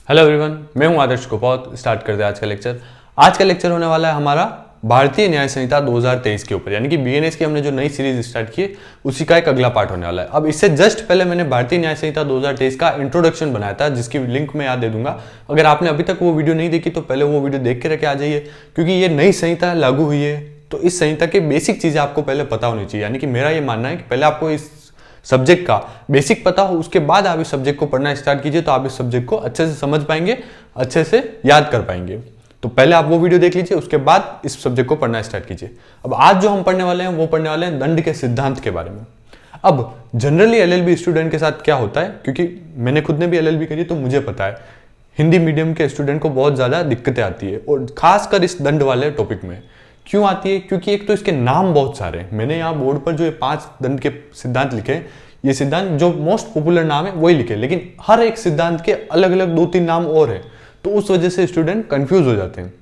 Hello everyone, मैं हूं आदर्श Gopal. Start करते हैं आज का लेक्चर। आज का लेक्चर होने वाला है हमारा भारतीय न्याय संहिता 2023 के ऊपर, यानी कि बीएनएस की हमने जो नई सीरीज स्टार्ट की है उसी का एक अगला पार्ट होने वाला है। अब इससे जस्ट पहले मैंने भारतीय न्याय संहिता 2023 का इंट्रोडक्शन बनाया था, जिसकी लिंक मैं यहाँ दे दूंगा। अगर आपने अभी तक वो वीडियो नहीं देखी तो पहले वो वीडियो देख के रखे आ जाइए, क्योंकि ये नई संहिता लागू हुई है तो इस संहिता की बेसिक चीजें आपको पहले पता होनी चाहिए। यानी कि मेरा ये मानना है कि पहले आपको इस सब्जेक्ट का बेसिक पता हो, उसके बाद आप इस सब्जेक्ट को पढ़ना स्टार्ट कीजिए तो आप इस सब्जेक्ट को अच्छे से समझ पाएंगे, अच्छे से याद कर पाएंगे। तो पहले आप वो वीडियो देख लीजिए, उसके बाद इस सब्जेक्ट को पढ़ना स्टार्ट कीजिए। अब आज जो हम पढ़ने वाले हैं वो पढ़ने वाले हैं दंड के सिद्धांत के बारे में। अब जनरली एलएलबी स्टूडेंट के साथ क्या होता है, क्योंकि मैंने खुद ने भी एलएलबी करी तो मुझे पता है हिंदी मीडियम के स्टूडेंट को बहुत ज्यादा दिक्कतें आती है, और खासकर इस दंड वाले टॉपिक में। क्यों आती है? क्योंकि एक तो इसके नाम बहुत सारे हैं। मैंने यहाँ बोर्ड पर जो ये 5 दंड के सिद्धांत लिखे हैं, ये सिद्धांत जो मोस्ट पॉपुलर नाम है वही लिखे, लेकिन हर एक सिद्धांत के अलग अलग 2-3 नाम और हैं, तो उस वजह से स्टूडेंट कंफ्यूज हो जाते हैं।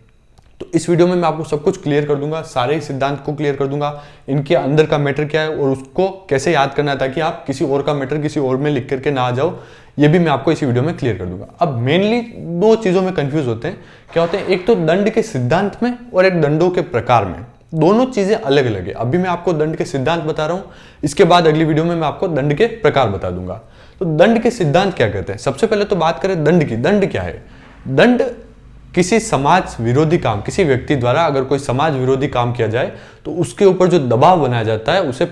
तो इस वीडियो में मैं आपको सब कुछ क्लियर कर दूंगा, सारे सिद्धांत को क्लियर कर दूंगा, इनके अंदर का मैटर क्या है और उसको कैसे याद करना है, ताकि आप किसी और का मैटर किसी और में लिख करके ना आ जाओ। ये भी मैं आपको इसी वीडियो में क्लियर कर दूंगा। अब मेनली 2 चीजों में कंफ्यूज होते हैं। क्या होते हैं? एक तो दंड के सिद्धांत में और एक दंडों के प्रकार में। दोनों चीजें अलग अलग है। अभी मैं आपको दंड के सिद्धांत बता रहा हूं, इसके बाद अगली वीडियो में मैं आपको दंड के प्रकार बता दूंगा। तो दंड के सिद्धांत क्या कहते हैं? सबसे पहले तो बात करें दंड की। दंड क्या है? दंड किसी समाज विरोधी काम, किसी व्यक्ति द्वारा अगर कोई समाज विरोधी काम किया जाए तो उसके ऊपर जो दबाव बनाया जाता है उस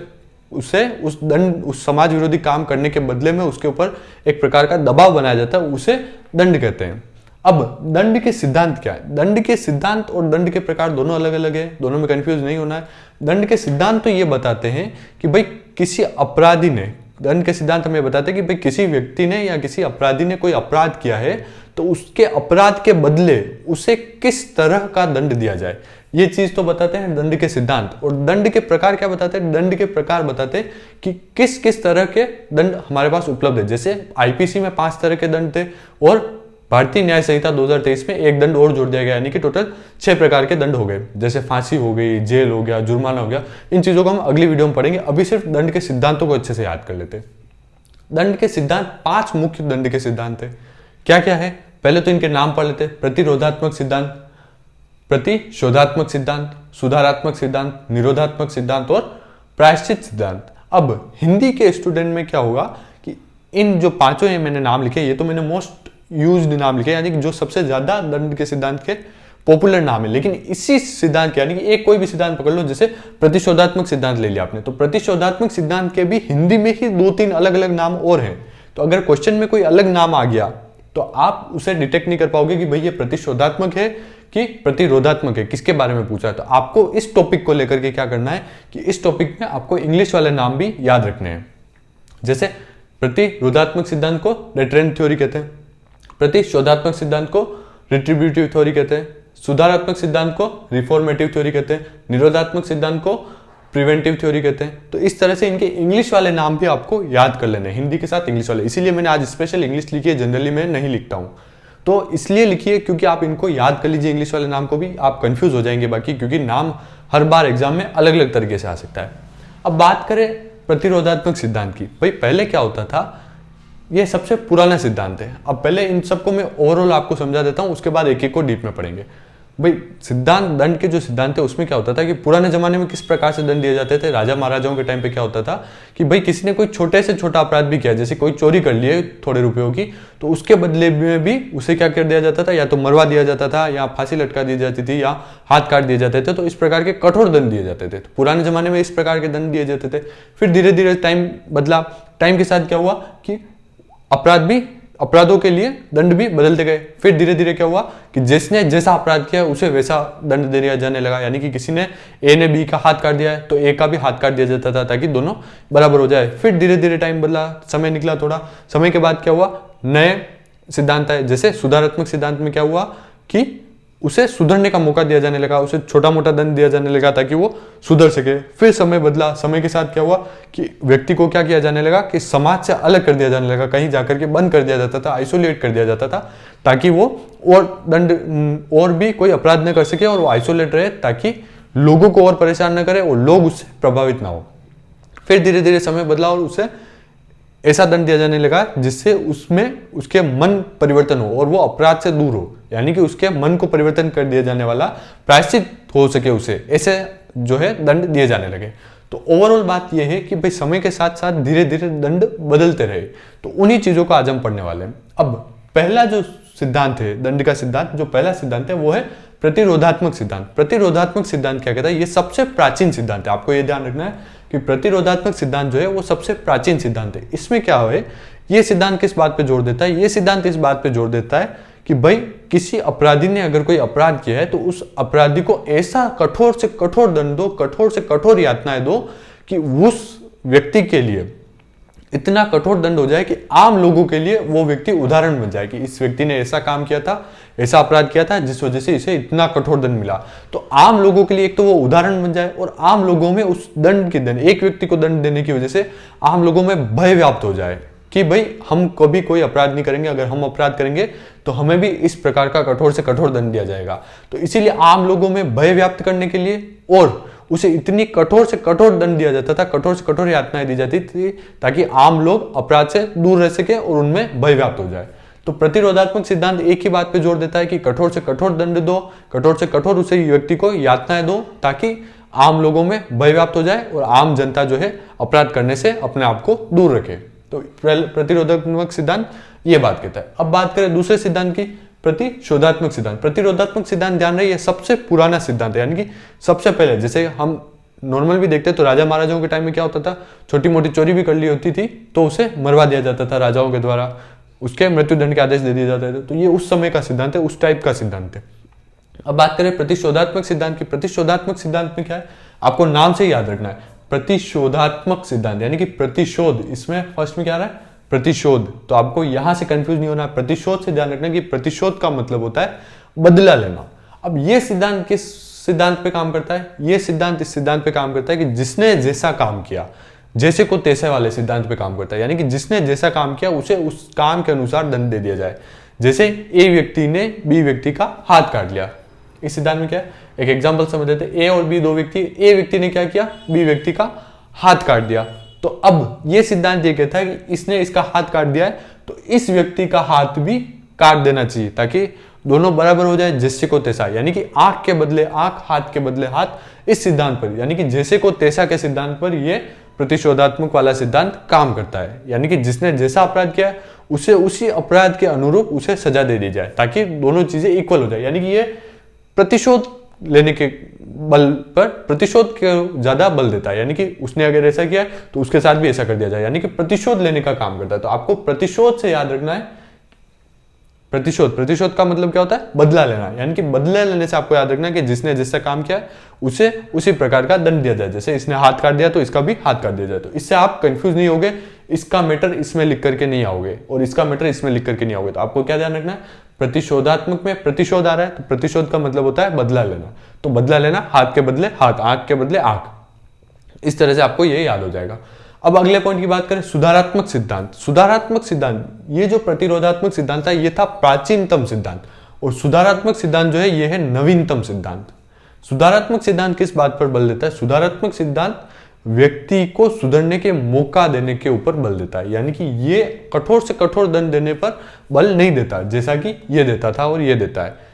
समाज विरोधी काम करने के बदले में उसके ऊपर एक प्रकार का दबाव बनाया जाता है, उसे दंड कहते हैं। अब दंड के सिद्धांत क्या है? दंड के सिद्धांत और दंड के प्रकार दोनों अलग अलग है, दोनों में कंफ्यूज नहीं होना है। दंड के सिद्धांत तो ये बताते हैं कि भाई किसी अपराधी ने, दंड के सिद्धांत हमें बताते हैं कि भाई किसी व्यक्ति ने या किसी अपराधी ने कोई अपराध किया है तो उसके अपराध के बदले उसे किस तरह का दंड दिया जाए, ये चीज तो बताते हैं दंड के सिद्धांत। और दंड के प्रकार क्या बताते हैं? दंड के प्रकार बताते हैं कि किस किस तरह के दंड हमारे पास उपलब्ध है। जैसे आईपीसी में 5 तरह के दंड थे और भारतीय न्याय संहिता 2023 में एक दंड और जोड़ दिया गया, यानी कि टोटल 6 प्रकार के दंड हो गए। जैसे फांसी हो गई, जेल हो गया, जुर्माना हो गया। इन चीजों को हम अगली वीडियो में पढ़ेंगे। अभी सिर्फ दंड के सिद्धांतों को अच्छे से याद कर लेते हैं। दंड के सिद्धांत 5 मुख्य दंड के सिद्धांत है। क्या क्या है? पहले तो इनके नाम पढ़ लेते हैं। प्रतिरोधात्मक सिद्धांत, प्रतिशोधात्मक सिद्धांत, सुधारात्मक सिद्धांत, निरोधात्मक सिद्धांत और प्रायश्चित सिद्धांत। अब हिंदी के स्टूडेंट में क्या होगा कि इन जो 5 मैंने नाम लिखे, ये तो मैंने मोस्ट यूज्ड नाम लिखे, यानी कि जो सबसे ज्यादा दंड के सिद्धांत के पॉपुलर नाम है। लेकिन इसी सिद्धांत के, यानी कि एक कोई भी सिद्धांत पकड़ लो, जैसे प्रतिशोधात्मक सिद्धांत ले लिया आपने, तो प्रतिशोधात्मक सिद्धांत के भी हिंदी में ही 2-3 अलग अलग नाम और हैं। तो अगर क्वेश्चन में कोई अलग नाम आ गया तो आप उसे डिटेक्ट नहीं कर पाओगे कि भाई ये प्रतिशोधात्मक है कि प्रतिरोधात्मक है, किसके बारे में पूछा है। तो आपको इस टॉपिक को लेकर के क्या करना है कि इस टॉपिक में आपको इंग्लिश वाले नाम भी याद रखने हैं। जैसे प्रतिरोधात्मक सिद्धांत को डेटरेंट थ्योरी कहते हैं, प्रतिशोधात्मक सिद्धांत को रिट्रीब्यूटिव थ्योरी कहते हैं, सुधारात्मक सिद्धांत को रिफॉर्मेटिव थ्योरी कहते हैं, निरोधात्मक सिद्धांत को प्रिवेंटिव थ्योरी कहते हैं। तो इस तरह से इनके इंग्लिश वाले नाम भी आपको याद कर लेने हैं, हिंदी के साथ इंग्लिश वाले। इसीलिए मैंने आज स्पेशल इंग्लिश लिखी है, जनरली मैं नहीं लिखता हूं। तो इसलिए लिखिए क्योंकि आप इनको याद कर लीजिए, इंग्लिश वाले नाम को भी। आप कंफ्यूज हो जाएंगे बाकी, क्योंकि नाम हर बार एग्जाम में अलग अलग तरीके से आ सकता है। अब बात करें प्रतिरोधात्मक सिद्धांत की। भाई पहले क्या होता था, ये सबसे पुराना सिद्धांत है। अब पहले इन सबको मैं ओवरऑल आपको समझा देता हूं, उसके बाद एक एक को डीप में पढ़ेंगे। भाई सिद्धांत, दंड के जो सिद्धांत है उसमें क्या होता था कि पुराने जमाने में किस प्रकार से दंड दिए जाते थे। राजा महाराजाओं के टाइम पे क्या होता था कि भाई किसी ने कोई छोटे से छोटा अपराध भी किया, जैसे कोई चोरी कर लिए थोड़े रुपयों की, तो उसके बदले में भी उसे क्या कर दिया जाता था, या तो मरवा दिया जाता था, या फांसी लटका दी जाती थी, या हाथ काट दिए जाते थे। तो इस प्रकार के कठोर दंड दिए जाते थे। तो पुराने जमाने में इस प्रकार के दंड दिए जाते थे। फिर धीरे धीरे टाइम बदला, टाइम के साथ क्या हुआ कि अपराधों के लिए दंड भी बदलते गए। फिर धीरे धीरे क्या हुआ कि जिसने जैसा अपराध किया उसे वैसा दंड दिया जाने लगा। यानी कि किसी ने ए ने बी का हाथ काट दिया है तो ए का भी हाथ काट दिया जाता था, ताकि दोनों बराबर हो जाए। फिर धीरे धीरे टाइम बदला, समय निकला थोड़ा, समय के बाद क्या हुआ, नए सिद्धांत आए। जैसे सुधारात्मक सिद्धांत में क्या हुआ कि उसे सुधरने का मौका दिया जाने लगा, उसे छोटा मोटा दंड दिया जाने लगा ताकि वो सुधर सके। फिर समय बदला, समय के साथ क्या हुआ कि व्यक्ति को क्या किया जाने लगा कि समाज से अलग कर दिया जाने लगा, कहीं जाकर के बंद कर दिया जाता था, आइसोलेट कर दिया जाता था, ताकि वो और भी कोई अपराध न कर सके, और वो आइसोलेट रहे ताकि लोगों को और परेशान न करे और लोग उससे प्रभावित ना हो। फिर धीरे धीरे समय बदला और उसे ऐसा दंड दिया जाने लगा जिससे उसमें उसके मन परिवर्तन हो और वो अपराध से दूर हो, यानी कि उसके मन को परिवर्तन कर दिया जाने वाला प्रायश्चित हो सके उसे, ऐसे जो है दंड दिए जाने लगे। तो ओवरऑल बात यह है कि भाई समय के साथ साथ धीरे धीरे दंड बदलते रहे। तो उन्हीं चीजों को आज हम पढ़ने वाले हैं। अब पहला जो सिद्धांत है दंड का सिद्धांत, जो पहला सिद्धांत है वो है प्रतिरोधात्मक सिद्धांत। प्रतिरोधात्मक सिद्धांत क्या कहता है? ये सबसे प्राचीन सिद्धांत है। आपको ये ध्यान रखना है कि प्रतिरोधात्मक सिद्धांत जो है वो सबसे प्राचीन सिद्धांत है। इसमें क्या है, ये सिद्धांत किस बात पे जोर देता है? ये सिद्धांत इस बात पे जोर देता है कि भाई किसी अपराधी ने अगर कोई अपराध किया है तो उस अपराधी को ऐसा कठोर से कठोर दंड दो, कठोर से कठोर यातनाएं दो कि उस व्यक्ति के लिए इतना कठोर दंड हो जाए कि आम लोगों के लिए वो व्यक्ति उदाहरण बन जाए कि इस व्यक्ति ने ऐसा काम किया था, ऐसा अपराध किया था जिस वजह से इसे इतना कठोर दंड मिला। तो आम लोगों के लिए एक तो वो उदाहरण बन जाए और आम लोगों में उस दंड के दंड, एक व्यक्ति को दंड देने की वजह से आम लोगों में भय व्याप्त हो जाए कि भाई हम कभी कोई अपराध नहीं करेंगे, अगर हम अपराध करेंगे तो हमें भी इस प्रकार का कठोर से कठोर दंड दिया जाएगा। तो इसीलिए आम लोगों में भय व्याप्त करने के लिए और उसे इतनी कठोर से कठोर दंड दिया जाता था, कठोर से कठोर यातनाएं दी जाती थी ताकि आम लोग अपराध से दूर रह सके और उनमें भय व्याप्त हो जाए। तो प्रतिरोधात्मक सिद्धांत एक ही बात पे जोर देता है कि कठोर से कठोर दंड दो, कठोर से कठोर उसे व्यक्ति को यातनाएं दो ताकि आम लोगों में भय व्याप्त हो जाए और आम जनता जो है अपराध करने से अपने आप को दूर रखे। तो प्रतिरोधात्मक सिद्धांत ये बात कहता है। अब बात करें दूसरे सिद्धांत की, प्रतिशोधात्मक सिद्धांत। प्रतिरोधात्मक सिद्धांत ध्यान रहे ये सबसे पुराना सिद्धांत है, यानी कि सबसे पहले जैसे हम नॉर्मल भी देखते हैं तो राजा महाराजाओं के टाइम में क्या होता था, छोटी मोटी चोरी भी कर ली होती थी तो उसे मरवा दिया जाता था राजाओं के द्वारा, उसके मृत्युदंड के आदेश दे दिए जाते थे। तो ये उस समय का सिद्धांत है, उस टाइप का सिद्धांत है। अब बात करें प्रतिशोधात्मक सिद्धांत की। प्रतिशोधात्मक सिद्धांत में क्या है, आपको नाम से ही याद रखना है, प्रतिशोधात्मक सिद्धांत यानी कि प्रतिशोध, इसमें फर्स्ट में क्या आ रहा है, प्रतिशोध। तो आपको यहां से कंफ्यूज नहीं होना, प्रतिशोध से ध्यान रखना कि प्रतिशोध का मतलब होता है बदला लेना। अब ये सिद्धांत किस सिद्धांत पे काम करता है? ये सिद्धांत इस सिद्धांत पे काम करता है कि जिसने जैसा काम किया, जैसे को तैसे वाले सिद्धांत पे काम करता है, यानी कि जिसने जैसा काम किया उसे उस काम के अनुसार दंड दे दिया जाए। जैसे ए व्यक्ति ने बी व्यक्ति का हाथ काट लिया, इस सिद्धांत में क्या है, एक एग्जांपल समझ लेते हैं। ए और बी दो व्यक्ति, ए व्यक्ति ने क्या किया, बी व्यक्ति का हाथ काट दिया। तो अब ये सिद्धांत ये कहता है कि इसने इसका हाथ काट दिया है तो इस व्यक्ति का हाथ भी काट देना चाहिए ताकि दोनों बराबर हो जाए, जैसे को तैसा, यानी कि आंख के बदले आंख, हाथ के बदले हाथ। इस सिद्धांत पर यानी कि जैसे को तैसा के सिद्धांत पर ये प्रतिशोधात्मक वाला सिद्धांत काम करता है, यानी कि जिसने जैसा अपराध किया है उसे उसी अपराध के अनुरूप उसे सजा दे दी जाए ताकि दोनों चीजें इक्वल हो जाए। यानी कि ये प्रतिशोध लेने के बल पर प्रतिशोध के ज्यादा बल देता है, यानी कि उसने अगर ऐसा किया तो उसके साथ भी ऐसा कर दिया जाए, यानी कि प्रतिशोध लेने का काम करता है। तो आपको प्रतिशोध से याद रखना है, प्रतिशोध, प्रतिशोध का मतलब क्या होता है, बदला लेना। यानी कि बदला लेने से आपको याद रखना है कि जिसने जैसा काम किया है उसे उसी प्रकार का दंड दिया जाए। जैसे इसने हाथ काट दिया तो इसका भी हाथ काट दिया जाए। तो इससे आप कंफ्यूज नहीं होगे, इसका मैटर इसमें लिख करके नहीं आओगे और इसका मैटर इसमें लिख करके नहीं आओगे। तो आपको क्या ध्यान रखना है, प्रतिशोधात्मक में प्रतिशोध आ रहा है तो प्रतिशोध का मतलब होता है बदला लेना। तो बदला लेना, हाथ के बदले हाथ, आंख के बदले आंख, इस तरह से आपको ये याद हो जाएगा। अब अगले पॉइंट की बात करें, सुधारात्मक सिद्धांत। सुधारात्मक सिद्धांत, ये जो प्रतिरोधात्मक सिद्धांत है ये था प्राचीनतम सिद्धांत और सुधारात्मक सिद्धांत जो है ये है नवीनतम सिद्धांत। सुधारात्मक सिद्धांत किस बात पर बल देता है? सुधारात्मक सिद्धांत व्यक्ति को सुधरने के मौका देने के ऊपर बल देता है, यानी कि ये कठोर से कठोर दंड देने पर बल नहीं देता जैसा कि ये देता था और ये देता है।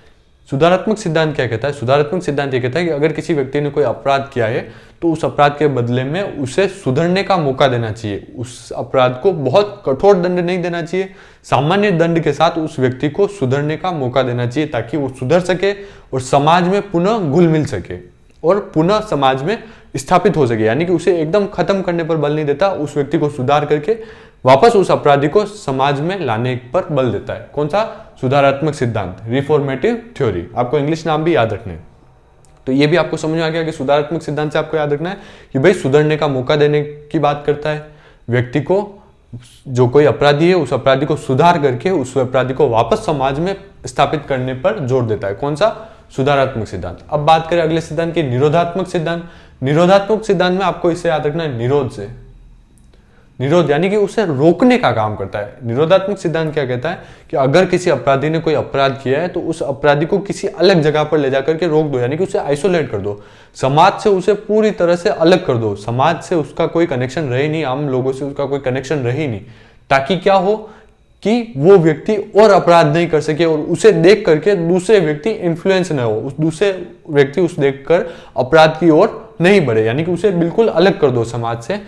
सुधारात्मक सिद्धांत क्या कहता है? सुधारात्मक सिद्धांत ये कहता है कि अगर किसी व्यक्ति ने कोई अपराध किया है तो उस अपराध के बदले में उसे सुधरने का मौका देना चाहिए। उस अपराध को बहुत कठोर दंड नहीं देना चाहिए, सामान्य दंड के साथ उस व्यक्ति को सुधरने का मौका देना चाहिए ताकि वो सुधर सके और समाज में पुनः घुल मिल सके और पुनः समाज में स्थापित हो सके। यानी कि उसे एकदम खत्म करने पर बल नहीं देता, उस व्यक्ति को सुधार करके वापस उस अपराधी को समाज में लाने पर बल देता है। कौन सा? सुधारात्मक सिद्धांत, रिफॉर्मेटिव थ्योरी। आपको इंग्लिश नाम भी याद रखने हैं। तो ये भी आपको समझ में आ गया कि सुधारात्मक सिद्धांत से आपको याद रखना है कि भाई सुधरने का मौका देने की बात करता है, व्यक्ति को, जो कोई अपराधी है उस अपराधी को सुधार करके उस अपराधी को वापस समाज में स्थापित करने पर जोर देता है। कौन सा? सुधारात्मक सिद्धांत। अब बात करें अगले सिद्धांत की, निरोधात्मक सिद्धांत। निरोधात्मक सिद्धांत में आपको इसे याद रखना है, निरोध से, निरोध यानी कि उसे रोकने का काम करता है। निरोधात्मक सिद्धांत क्या कहता है कि अगर किसी अपराधी ने कोई अपराध किया है तो उस अपराधी को किसी अलग जगह पर ले जाकर के रोक दो, यानी कि उसे आइसोलेट कर दो, समाज से उसे पूरी तरह से अलग कर दो, समाज से उसका कोई कनेक्शन रहे नहीं, आम लोगों से उसका कोई कनेक्शन रहे नहीं, ताकि क्या हो कि वो व्यक्ति और अपराध नहीं कर सके और उसे देख करके दूसरे व्यक्ति इन्फ्लुएंस न हो, उस दूसरे व्यक्ति उस देखकर अपराध की ओर नहीं बढ़े, यानी कि उसे बिल्कुल अलग कर दो समाज से,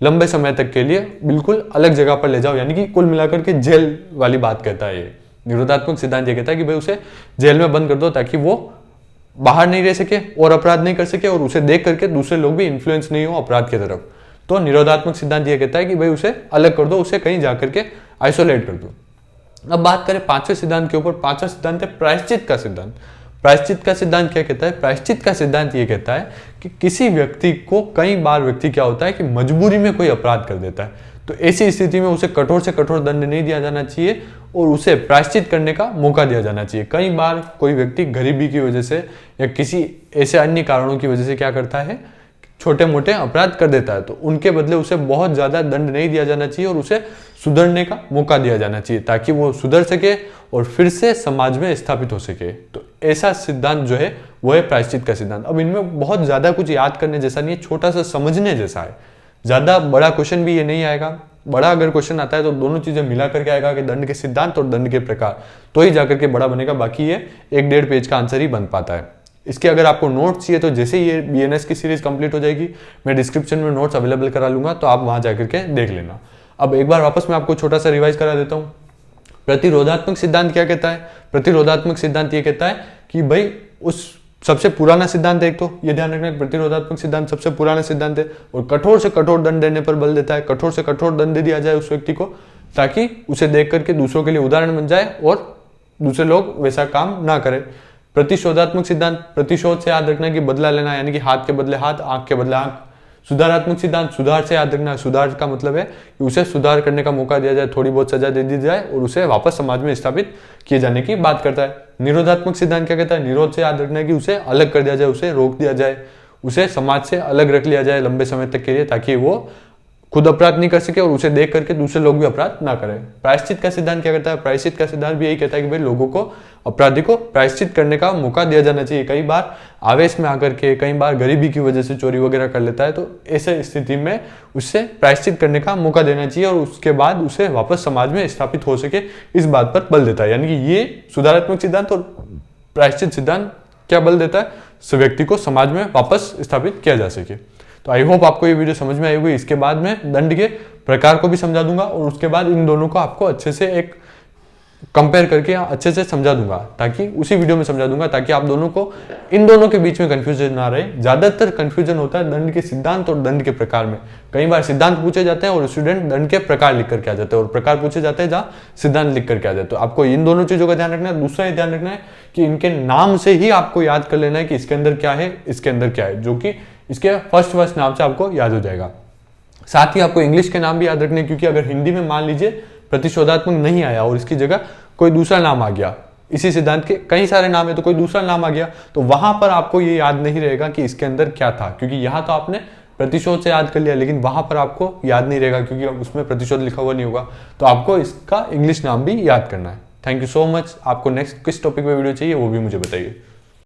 लंबे समय तक के लिए बिल्कुल अलग जगह पर ले जाओ, यानी कि कुल मिलाकर के जेल वाली बात कहता है ये। निरोधात्मक सिद्धांत ये कहता है कि भाई उसे जेल में बंद कर दो ताकि वो बाहर नहीं रह सके और अपराध नहीं कर सके और उसे देख करके दूसरे लोग भी इन्फ्लुएंस नहीं हो अपराध की तरफ। तो निरोधात्मक सिद्धांत ये कहता है कि भाई उसे अलग कर दो, उसे कहीं जाकर के आइसोलेट कर दो। अब बात करें पांचवें सिद्धांत के ऊपर। पांचवा सिद्धांत है प्रायश्चित का सिद्धांत। प्रायश्चित का सिद्धांत क्या कहता है? प्रायश्चित का सिद्धांत ये कहता है कि किसी व्यक्ति को, कई बार व्यक्ति क्या होता है कि मजबूरी में कोई अपराध कर देता है, तो ऐसी स्थिति में उसे कठोर से कठोर दंड नहीं दिया जाना चाहिए और उसे प्रायश्चित करने का मौका दिया जाना चाहिए। कई बार कोई व्यक्ति गरीबी की वजह से या किसी ऐसे अन्य कारणों की वजह से क्या करता है, छोटे मोटे अपराध कर देता है, तो उनके बदले उसे बहुत ज्यादा दंड नहीं दिया जाना चाहिए और उसे सुधरने का मौका दिया जाना चाहिए ताकि वो सुधर सके और फिर से समाज में स्थापित हो सके। तो ऐसा सिद्धांत जो है वो है प्रायश्चित का सिद्धांत। अब इनमें बहुत ज्यादा कुछ याद करने जैसा नहीं है, छोटा सा समझने जैसा है, ज्यादा बड़ा क्वेश्चन भी ये नहीं आएगा। बड़ा अगर क्वेश्चन आता है तो दोनों चीजें मिला करके आएगा कि दंड के सिद्धांत और दंड के प्रकार, तो ही जाकर के बड़ा बनेगा, बाकी ये 1-1.5 पेज का आंसर ही बन पाता है। इसके अगर आपको नोट्स चाहिए तो जैसे ही ये बीएनएस की सीरीज कंप्लीट हो जाएगी मैं डिस्क्रिप्शन में नोट्स अवेलेबल करा लूंगा, तो आप वहां जाकर के देख लेना। अब एक बार वापस मैं आपको छोटा सा रिवाइज करा देता हूँ। प्रतिरोधात्मक सिद्धांत क्या कहता है? प्रतिरोधात्मक सिद्धांत ये कहता है कि भाई उस सबसे पुराना सिद्धांत है, एक तो ये ध्यान रखना, प्रतिरोधात्मक सिद्धांत सबसे पुराना सिद्धांत है और कठोर से कठोर दंड देने पर बल देता है। कठोर से कठोर दंड दे दिया जाए उस व्यक्ति को ताकि उसे देख करके दूसरों के लिए उदाहरण बन जाए और दूसरे लोग वैसा काम ना करें। प्रतिशोधात्मक सिद्धांत, प्रतिशोध से याद रखना कि बदला लेना, यानी कि हाथ के बदले हाथ, आंख के बदले आंख। सुधारात्मक सिद्धांत, सुधार से याद रखना, सुधार का मतलब है कि उसे सुधार करने का मौका दिया जाए, थोड़ी बहुत सजा दे दी जाए और उसे वापस समाज में स्थापित किए जाने की बात करता है। निरोधात्मक सिद्धांत क्या कहता है? निरोध से याद रखना है कि उसे अलग कर दिया जाए, उसे रोक दिया जाए, उसे समाज से अलग रख लिया जाए लंबे समय तक के लिए ताकि वो खुद अपराध नहीं कर सके और उसे देख करके दूसरे लोग भी अपराध ना करें। प्रायश्चित का सिद्धांत क्या कहता है? प्रायश्चित का सिद्धांत भी यही कहता है कि भाई लोगों को, अपराधी को प्रायश्चित करने का मौका दिया जाना चाहिए। कई बार आवेश में आकर के, कई बार गरीबी की वजह से चोरी वगैरह कर लेता है, तो ऐसे स्थिति में उससे प्रायश्चित करने का मौका देना चाहिए और उसके बाद उसे वापस समाज में स्थापित हो सके, इस बात पर बल देता है। यानी कि ये सुधारात्मक सिद्धांत और प्रायश्चित सिद्धांत क्या बल देता है? उस व्यक्ति को समाज में वापस स्थापित किया जा सके। तो आई होप आपको ये वीडियो समझ में आई होगी। इसके बाद मैं दंड के प्रकार को भी समझा दूंगा और उसके बाद इन दोनों को आपको अच्छे से एक कंपेयर करके अच्छे से समझा दूंगा, ताकि उसी वीडियो में समझा दूंगा ताकि आप दोनों को, इन दोनों के बीच में कंफ्यूजन ना रहे। ज्यादातर कंफ्यूजन होता है दंड के सिद्धांत और दंड के प्रकार में। कई बार सिद्धांत पूछे जाते हैं और स्टूडेंट दंड के प्रकार लिख करके आ जाते हैं और प्रकार पूछे जाते हैं जहाँ सिद्धांत लिख करके आ जाते हैं। तो आपको इन दोनों चीजों का ध्यान रखना है। दूसरा ये ध्यान रखना है कि इनके नाम से ही आपको याद कर लेना है कि इसके अंदर क्या है, इसके अंदर क्या है, जो कि इसके फर्स्ट नाम से आपको याद हो जाएगा। साथ ही आपको इंग्लिश के नाम भी याद रखने, क्योंकि अगर हिंदी में मान लीजिए प्रतिशोधात्मक नहीं आया और इसकी जगह कोई दूसरा नाम आ गया, इसी सिद्धांत के कई सारे नाम है तो कोई दूसरा नाम आ गया, तो वहां पर आपको ये याद नहीं रहेगा कि इसके अंदर क्या था, क्योंकि यहां तो आपने प्रतिशोध से याद कर लिया लेकिन वहां पर आपको याद नहीं रहेगा क्योंकि उसमें प्रतिशोध लिखा हुआ नहीं होगा। तो आपको इसका इंग्लिश नाम भी याद करना है। Thank you so much. आपको नेक्स्ट किस टॉपिक पे वीडियो चाहिए वो भी मुझे बताइए।